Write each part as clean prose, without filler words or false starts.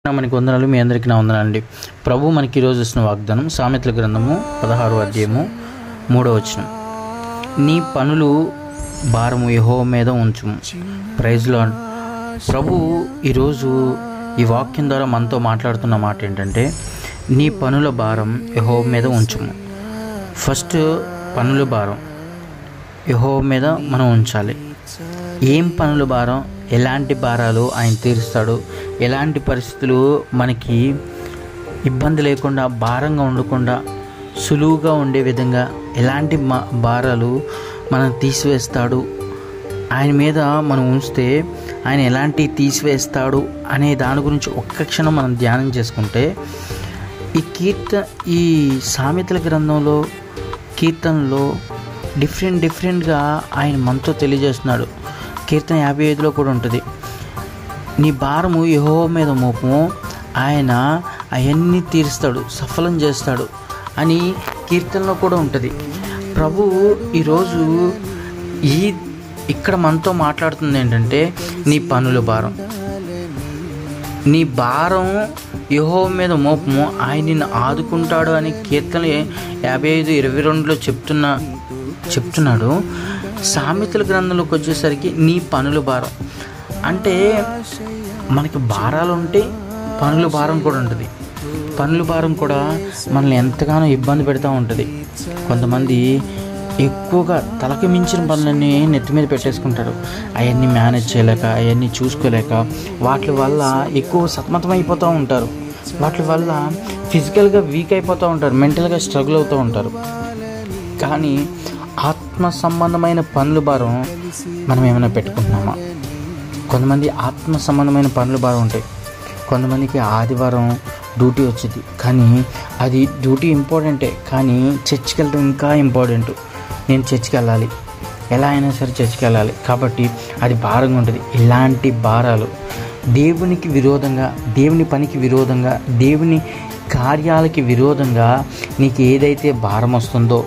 మనకి వందనాలు. మీ అందరికీ నా వందనాలండి. ప్రభు మనకి ఈరోజు ఇస్తున్న వాగ్దానం సామెతల గ్రంథము 16వ అధ్యాయము 3వ వచనం. నీ పనులు భారము యెహోవా మీద ఉంచుము. Praise lord. ప్రభు ఈరోజు ఈ వాక్యం ద్వారా మనతో మాట్లాడుతున్న మాట ఏంటంటే, నీ పనుల భారం యెహోవా మీద ఉంచుము. ఫస్ట్ పనుల భారం యెహోవా మీద మనం ఉంచాలి. ఏం పనుల భారం, ఎలాంటి భారాలు ఆయన తీరుస్తాడు, ఎలాంటి పరిస్థితులు మనకి ఇబ్బంది లేకుండా, భారంగా ఉండకుండా, సులువుగా ఉండే విధంగా ఎలాంటి భారాలు మనం తీసివేస్తాడు, ఆయన మీద మనం ఉంచితే ఆయన ఎలాంటి తీసివేస్తాడు అనే దాని గురించి ఒక్క క్షణం మనం ధ్యానం చేసుకుంటే, ఈ సామెతల గ్రంథంలో కీర్తనలో డిఫరెంట్గా ఆయన మనతో తెలియజేస్తున్నాడు. కీర్తన 55లో కూడా ఉంటుంది, నీ భారము యెహోవా మీద మోపము, ఆయన అవన్నీ తీరుస్తాడు, సఫలం చేస్తాడు అని కీర్తనలో కూడా ఉంటుంది. ప్రభు ఈరోజు ఇక్కడ మనతో మాట్లాడుతుంది ఏంటంటే, నీ పనుల భారం, నీ భారం యెహోవా మీద మోపము, ఆయన నిన్ను ఆదుకుంటాడు అని కీర్తన 55:22లో చెప్తున్నాడు. సామెతల గ్రంథంలోకి వచ్చేసరికి నీ పనుల భారం అంటే, మనకి భారాలు ఉంటే పనుల భారం కూడా ఉంటుంది. పనుల భారం కూడా మనల్ని ఎంతగానో ఇబ్బంది పెడతా ఉంటుంది. కొంతమంది ఎక్కువగా తలకు మించిన పనులన్నీ నెత్తి మీద పెట్టేసుకుంటారు. అవన్నీ మేనేజ్ చేయలేక, అవన్నీ చూసుకోలేక, వాటి వల్ల ఎక్కువ సతమతం అయిపోతూ ఉంటారు. వాటి వల్ల ఫిజికల్గా వీక్ అయిపోతూ ఉంటారు, మెంటల్గా స్ట్రగుల్ అవుతూ ఉంటారు. కానీ ఆత్మ సంబంధమైన పనుల భారం మనం ఏమైనా పెట్టుకుంటున్నామా? కొంతమంది ఆత్మ సంబంధమైన పనుల భారం ఉంటాయి. కొంతమందికి ఆదివారం డ్యూటీ వచ్చింది, కానీ అది డ్యూటీ ఇంపార్టెంటే, కానీ చర్చికి వెళ్ళడం ఇంకా ఇంపార్టెంట్. నేను చర్చికి వెళ్ళాలి, ఎలా అయినా సరే చర్చికి వెళ్ళాలి, కాబట్టి అది భారంగా ఉంటుంది. ఇలాంటి భారాలు దేవునికి విరోధంగా, దేవుని పనికి విరోధంగా, దేవుని కార్యాలకి విరోధంగా నీకు ఏదైతే భారం వస్తుందో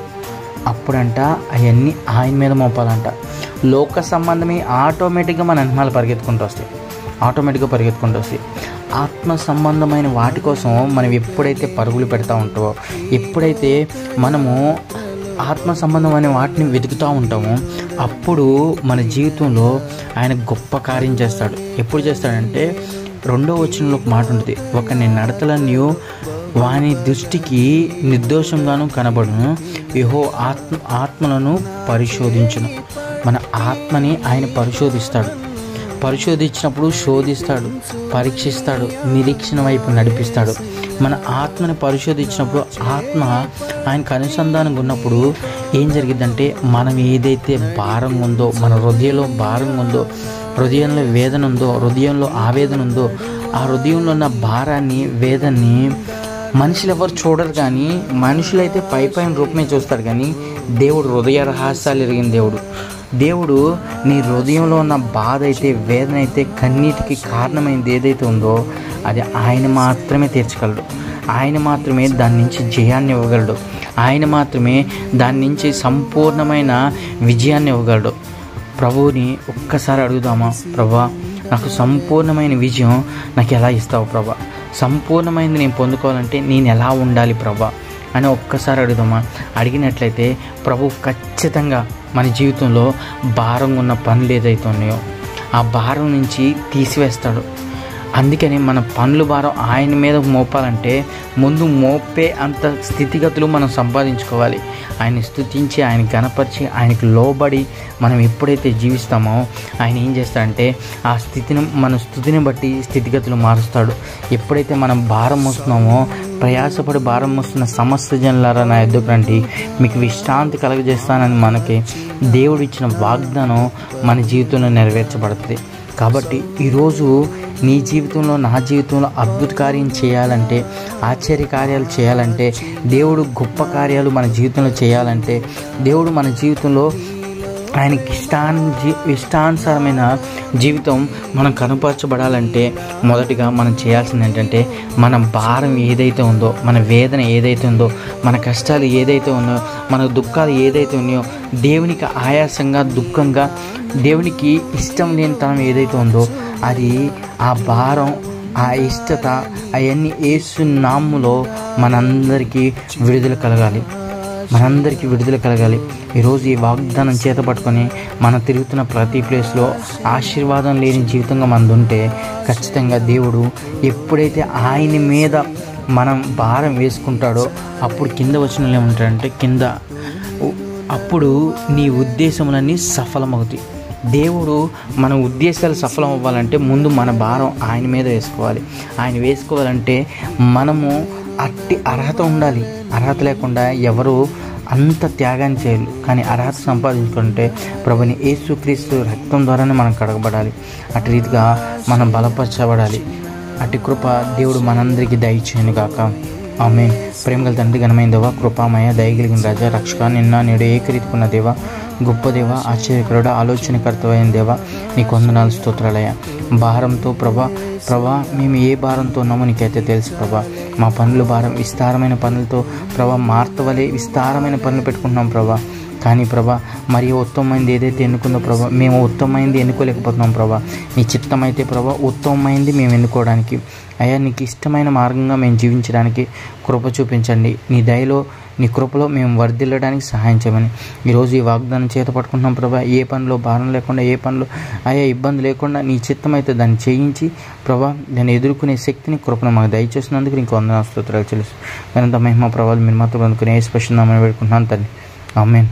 అప్పుడంట అవన్నీ ఆయన మీద మోపాలంట. లోక సంబంధమే ఆటోమేటిక్గా మన అనిమాలు పరిగెత్తుకుంటూ వస్తాయి. ఆత్మ సంబంధమైన వాటి కోసం మనం ఎప్పుడైతే పరుగులు పెడతా ఉంటామో, ఎప్పుడైతే మనము ఆత్మ సంబంధమైన వాటిని వెతుకుతూ ఉంటామో, అప్పుడు మన జీవితంలో ఆయన గొప్ప కార్యం చేస్తాడు. ఎప్పుడు చేస్తాడంటే, 2వ వచనంలో ఒక మాట ఉంటుంది, ఒకని నడతలన్నీ వాని దృష్టికి నిర్దోషంగాను కనబడును, యెహోవా ఆత్మలను పరిశోధించును. మన ఆత్మని ఆయన పరిశోధించినప్పుడు శోధిస్తాడు, పరీక్షిస్తాడు, నిరీక్షణ వైపు నడిపిస్తాడు. మన ఆత్మని పరిశోధించినప్పుడు, ఆత్మ ఆయనకు అనుసంధానంగా ఉన్నప్పుడు ఏం జరిగిద్దంటే, మనం ఏదైతే భారంగా ఉందో, మన హృదయంలో భారంగా ఉందో, హృదయంలో వేదన ఉందో, హృదయంలో ఆవేదన ఉందో, ఆ హృదయంలో ఉన్న భారాన్ని, వేదన్ని మనుషులు ఎవరు చూడరు. కానీ మనుషులైతే పైన రూపమే చూస్తారు, కానీ దేవుడు హృదయ రహస్యాలు ఎరిగిన దేవుడు నీ హృదయంలో ఉన్న బాధ అయితే, వేదన అయితే, కన్నీటికి కారణమైనది ఏదైతే ఉందో అది ఆయన మాత్రమే తీర్చగలడు. ఆయన మాత్రమే దాని నుంచి జయాన్ని ఇవ్వగలడు. ఆయన మాత్రమే దాని నుంచి సంపూర్ణమైన విజయాన్ని ఇవ్వగలడు. ప్రభువుని ఒక్కసారి అడుగుదామా, ప్రభా నాకు సంపూర్ణమైన విజయం నాకు ఎలా ఇస్తావు ప్రభా? సంపూర్ణమైనది నేను పొందుకోవాలంటే నేను ఎలా ఉండాలి ప్రభా అని ఒక్కసారి అడుగుదామా? అడిగినట్లయితే ప్రభు ఖచ్చితంగా మన జీవితంలో భారంగా ఉన్న పనులు ఏదైతే ఉన్నాయో ఆ భారం నుంచి తీసివేస్తాడు. అందుకని మన పనుల భారం ఆయన మీద మోపాలంటే ముందు మోపే అంత స్థితిగతులు మనం సంపాదించుకోవాలి. ఆయన స్తుతించి, ఆయన గణపరిచి, ఆయనకు లోబడి మనం ఎప్పుడైతే జీవిస్తామో ఆయన ఏం చేస్తాడంటే మన స్థుతిని బట్టి స్థితిగతులు మారుస్తాడు. ఎప్పుడైతే మనం భారం మోస్తున్నామో, ప్రయాసపడి భారం మోస్తున్న సమస్త జనులారా నా ఎద్దుకు రండి, మీకు విశ్రాంతి కలగజేస్తానని మనకి దేవుడు ఇచ్చిన వాగ్దానం మన జీవితంలో నెరవేర్చబడుతుంది. కాబట్టి ఈరోజు నీ జీవితంలో, నా జీవితంలో అద్భుత కార్యం చేయాలంటే, ఆశ్చర్య కార్యాలు చేయాలంటే, దేవుడు గొప్ప కార్యాలు మన జీవితంలో చేయాలంటే, దేవుడు మన జీవితంలో ఆయనకి ఇష్టానుసారమైన జీవితం మనం కనపరచబడాలంటే మొదటిగా మనం చేయాల్సింది ఏంటంటే, మన భారం ఏదైతే ఉందో, మన వేదన ఏదైతే ఉందో, మన కష్టాలు ఏదైతే ఉన్నాయో, మన దుఃఖాలు ఏదైతే ఉన్నాయో, దేవునికి ఆయాసంగా, దుఃఖంగా, దేవునికి ఇష్టం లేని తనం ఏదైతే ఉందో అది ఆ భారం ఆ ఇష్టత అవన్నీ యేసు నామములో మనందరికీ విడుదల కలగాలి. ఈరోజు ఈ వాగ్దానం చేత పట్టుకొని మనం తిరుగుతున్న ప్రతి ప్లేస్లో ఆశీర్వాదం లేని జీవితంగా మనది ఉంటే ఖచ్చితంగా దేవుడు ఎప్పుడైతే ఆయన మీద మనం భారం వేసుకుంటాడో అప్పుడు కింద వచనంలో ఏమంటాడంటే అప్పుడు నీ ఉద్దేశములన్నీ సఫలమవుతాయి. దేవుడు మన ఉద్దేశాలు సఫలం అవ్వాలంటే ముందు మన భారం ఆయన మీద వేసుకోవాలంటే మనము అట్టి అర్హత ఉండాలి. అర్హత లేకుండా ఎవరు అంత త్యాగాన్ని చేయాలి. కానీ అర్హత సంపాదించుకుంటే ప్రభుని యేసుక్రీస్తు రక్తం ద్వారానే మనం కడగబడాలి. అటు రీతిగా మనం బలపరచబడాలి. అటు కృప దేవుడు మనందరికీ దయచేయను గాక. ఆమేన్. ప్రేమగల తండ్రి, ఘనమైన దేవ, కృపామయ, దయగలిగిన రాజా, రక్షక, నిన్న నేడు ఏకరీతికున్న దేవ, గొప్ప దేవ, ఆశ్చర్యకరుడ, ఆలోచనకర్తమైన దేవ, నీకు వందనాలు, స్తోత్రాలయ. భారంతో ప్రభా మేము ఏ భారంతో ఉన్నామో నీకైతే తెలుసు ప్రభా. మా పనులు భారం, విస్తారమైన పనులతో ప్రభా, మార్తవలే విస్తారమైన పనులు పెట్టుకుంటున్నాం ప్రభా. కానీ ప్రభా మరి ఉత్తమమైనది ఏదైతే ఎన్నుకుందో ప్రభా, మేము ఉత్తమమైనది ఎన్నుకోలేకపోతున్నాం ప్రభా. నీ చిత్తమైతే ప్రభా ఉత్తమమైనది మేము ఎన్నుకోవడానికి, అయ్యా నీకు ఇష్టమైన మార్గంగా మేము జీవించడానికి కృప చూపించండి. నీ దయలో, నీ కృపలో మేము వర్ధిల్లడానికి సహాయం చేయమని ఈరోజు ఈ వాగ్దానం చేత పట్టుకుంటున్నాం ప్రభా. ఏ పనిలో భారం లేకుండా, ఏ పనిలో అయ్యా ఇబ్బంది లేకుండా నీ చిత్తమైతే దాన్ని చేయించి ప్రభా దాన్ని ఎదుర్కొనే శక్తిని, కృపను మాకు దయచేసినందుకు నీకు వందనాలు, స్తోత్రాలు చెల్లిస్తూ మరింత మహిమ ప్రభావాలు మీరు మాత్రం అందుకునే స్పెషల్ నామని వేడుకుంటున్నాను తండ్రి. ఆమేన్.